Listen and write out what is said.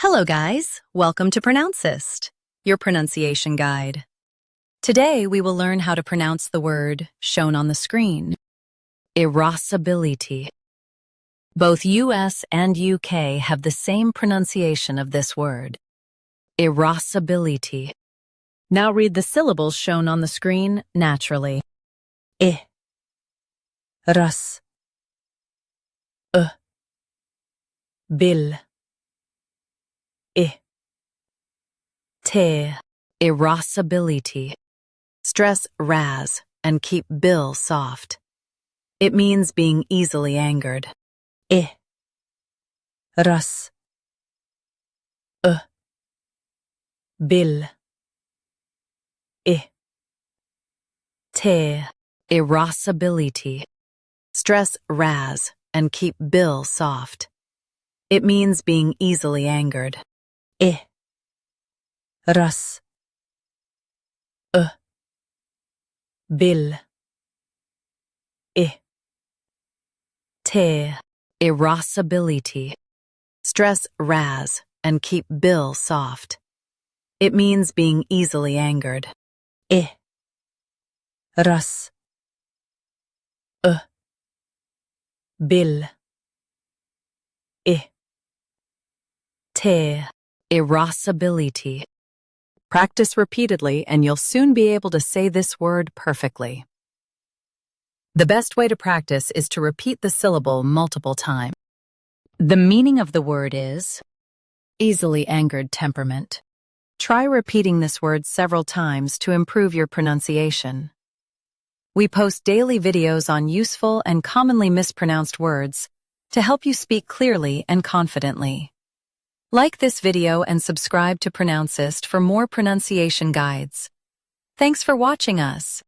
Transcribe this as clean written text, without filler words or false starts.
Hello guys, welcome to Pronouncist, your pronunciation guide. Today we will learn how to pronounce the word shown on the screen, irascibility. Both US and UK have the same pronunciation of this word, irascibility. Now read the syllables shown on the screen naturally. I, ras, bil, I, te, irascibility. Stress ras and keep bil soft. It means being easily angered. I, ras, bil, I, te, irascibility. Stress ras and keep bil soft. It means being easily angered. I, ras, bil, I, te, irascibility. Stress ras and keep bil soft. It means being easily angered. I, ras, bil, I, te, irascibility. Practice repeatedly and you'll soon be able to say this word perfectly. The best way to practice is to repeat the syllable multiple times. The meaning of the word is easily angered temperament. Try repeating this word several times to improve your pronunciation. We post daily videos on useful and commonly mispronounced words to help you speak clearly and confidently. Like this video and subscribe to Pronouncist for more pronunciation guides. Thanks for watching us.